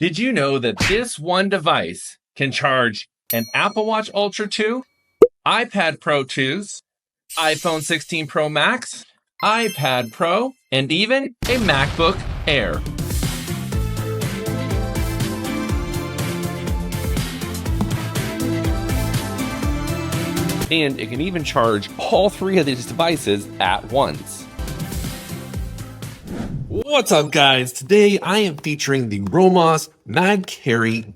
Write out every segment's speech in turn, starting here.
Did you know that this one device can charge an Apple Watch Ultra 2, iPad Pro 2s, iPhone 16 Pro Max, iPad Pro, and even a MacBook Air? And it can even charge all three of these devices at once. What's up, guys? Today I am featuring the ROMOSS MagCarry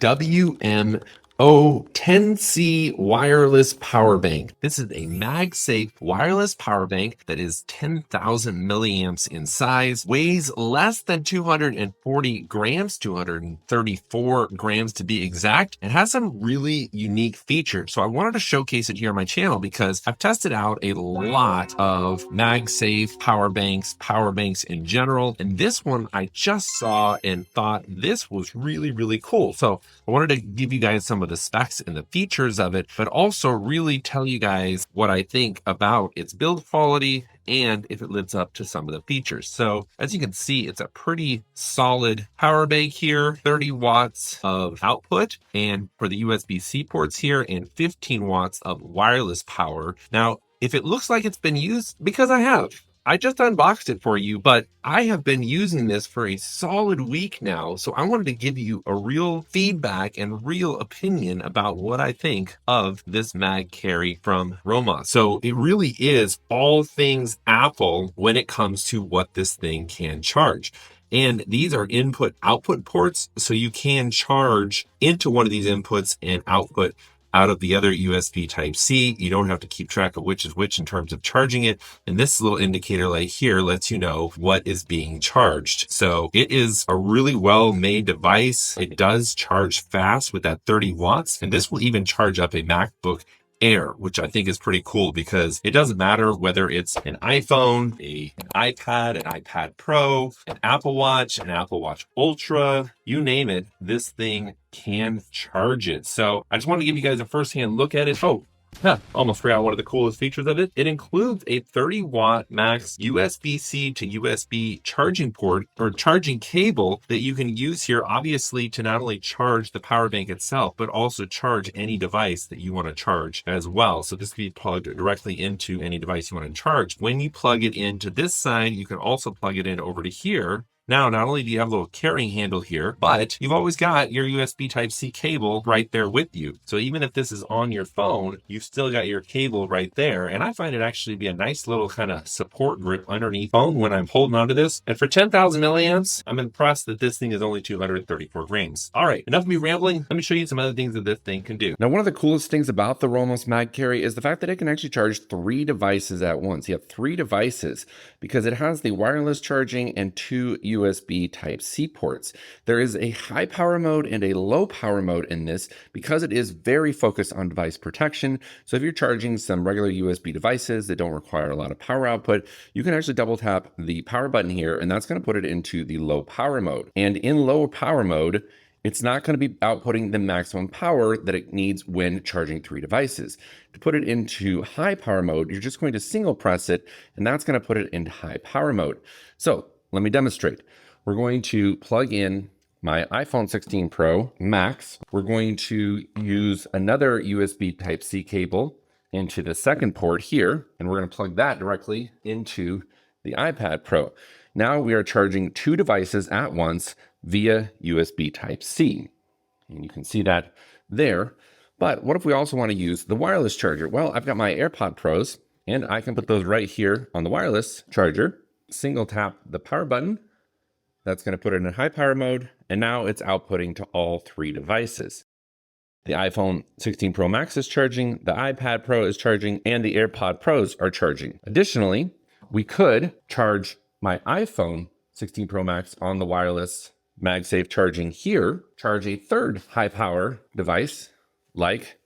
WMO10C wireless power bank. This is a MagSafe wireless power bank that is 10,000 milliamps in size, weighs less than 240 grams, 234 grams to be exact, and has some really unique features. So I wanted to showcase it here on my channel because I've tested out a lot of MagSafe power banks in general, and this one I just saw and thought this was really, really cool. So I wanted to give you guys some of the specs and the features of it, but also really tell you guys what I think about its build quality and if it lives up to some of the features. So as you can see, it's a pretty solid power bank here, 30 watts of output, and for the USB-C ports here, and 15 watts of wireless power. Now, if it looks like it's been used, because I just unboxed it for you, but I have been using this for a solid week now. So I wanted to give you a real feedback and real opinion about what I think of this MagCarry from ROMOSS. So it really is all things Apple when it comes to what this thing can charge. And these are input output ports. So you can charge into one of these inputs and output out of the other USB Type-C. You don't have to keep track of which is which in terms of charging it. And this little indicator light here lets you know what is being charged. So it is a really well-made device. It does charge fast with that 30 watts. And this will even charge up a MacBook Air, which I think is pretty cool because it doesn't matter whether it's an iPhone, an iPad, an iPad Pro, an Apple Watch, an Apple Watch Ultra, you name it, this thing can charge it. So I just want to give you guys a first-hand look at it. Oh, almost forgot one of the coolest features of it. It includes a 30-watt max USB-C to USB charging port or charging cable that you can use here, obviously, to not only charge the power bank itself, but also charge any device that you want to charge as well. So this can be plugged directly into any device you want to charge. When you plug it into this side, you can also plug it in over to here. Now, not only do you have a little carrying handle here, but you've always got your USB Type-C cable right there with you. So even if this is on your phone, you've still got your cable right there. And I find it actually be a nice little kind of support grip underneath phone when I'm holding onto this. And for 10,000 milliamps, I'm impressed that this thing is only 234 grams. All right, enough of me rambling. Let me show you some other things that this thing can do. Now, one of the coolest things about the ROMOSS MagCarry is the fact that it can actually charge 3 devices at once. You have 3 devices because it has the wireless charging and 2 USB Type-C ports. There is a high power mode and a low power mode in this because it is very focused on device protection. So if you're charging some regular USB devices that don't require a lot of power output, you can actually double tap the power button here, and that's going to put it into the low power mode. And in low power mode, it's not going to be outputting the maximum power that it needs when charging 3 devices. To put it into high power mode, you're just going to single press it, and that's going to put it into high power mode. So let me demonstrate. We're going to plug in my iPhone 16 Pro Max. We're going to use another USB Type-C cable into the second port here, and we're going to plug that directly into the iPad Pro. Now we are charging 2 devices at once via USB Type-C. And you can see that there. But what if we also want to use the wireless charger? Well, I've got my AirPod Pros, and I can put those right here on the wireless charger. Single tap the power button. That's going to put it in high power mode, and now it's outputting to all 3 devices. The iPhone 16 Pro Max is charging, the iPad Pro is charging, and the AirPod Pros are charging. Additionally, we could charge my iPhone 16 Pro Max on the wireless MagSafe charging here, charge a third high power device like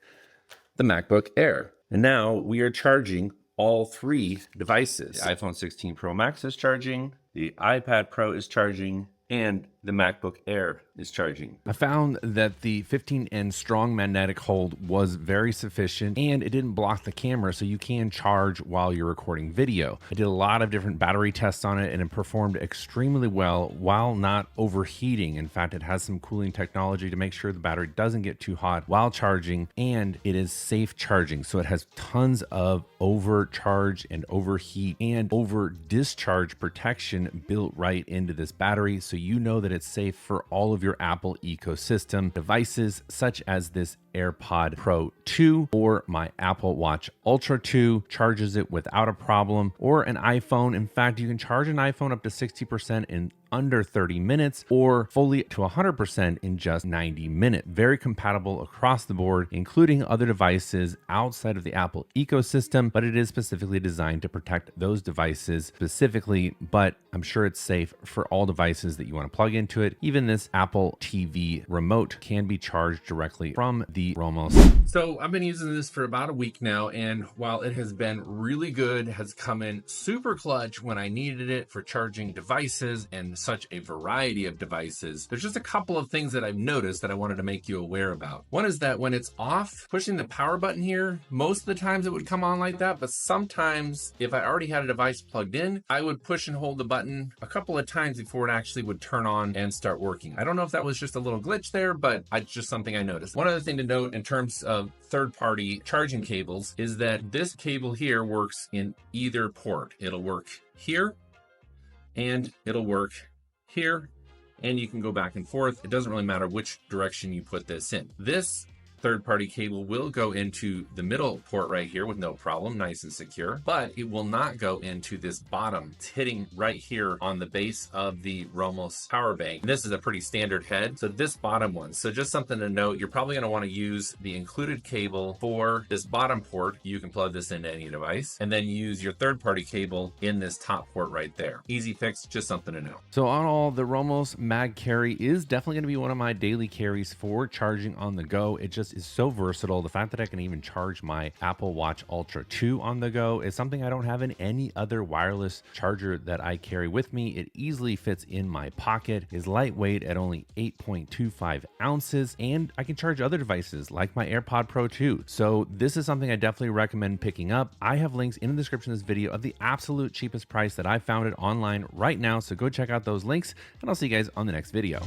the MacBook Air. And now we are charging all 3 devices. The iPhone 16 Pro Max is charging, the iPad Pro is charging, and the MacBook Air is charging. I found that the 15N strong magnetic hold was very sufficient and it didn't block the camera, so you can charge while you're recording video. I did a lot of different battery tests on it and it performed extremely well while not overheating. In fact, it has some cooling technology to make sure the battery doesn't get too hot while charging, and it is safe charging. So it has tons of overcharge and overheat and over discharge protection built right into this battery, so you know that it's safe for all of your Apple ecosystem devices, such as this AirPod Pro 2 or my Apple Watch Ultra 2 charges it without a problem, or an iPhone. In fact, you can charge an iPhone up to 60% in under 30 minutes or fully to 100% in just 90 minutes. Very compatible across the board, including other devices outside of the Apple ecosystem, but it is specifically designed to protect those devices specifically, but I'm sure it's safe for all devices that you want to plug into it. Even this Apple TV remote can be charged directly from the ROMOSS. So I've been using this for about a week now, and while it has been really good, has come in super clutch when I needed it for charging devices and such a variety of devices, there's just a couple of things that I've noticed that I wanted to make you aware about. One is that when it's off, pushing the power button here, most of the times it would come on like that, but sometimes if I already had a device plugged in, I would push and hold the button a couple of times before it actually would turn on and start working. I don't know if that was just a little glitch there, but it's just something I noticed. One other thing to note in terms of third-party charging cables is that this cable here works in either port. It'll work here and it'll work here, and you can go back and forth. It doesn't really matter which direction you put this in. This third-party cable will go into the middle port right here with no problem, nice and secure, but it will not go into this bottom. It's hitting right here on the base of the ROMOSS power bank. This is a pretty standard head, so this bottom one. So just something to note, you're probably going to want to use the included cable for this bottom port. You can plug this into any device, and then use your third-party cable in this top port right there. Easy fix, just something to know. So on all, the ROMOSS MagCarry is definitely going to be one of my daily carries for charging on the go. It just is so versatile. The fact that I can even charge my Apple Watch Ultra 2 on the go is something I don't have in any other wireless charger that I carry with me. It easily fits in my pocket, is lightweight at only 8.25 ounces, and I can charge other devices like my AirPod Pro 2. So this is something I definitely recommend picking up. I have links in the description of this video of the absolute cheapest price that I found it online right now, so go check out those links, and I'll see you guys on the next video.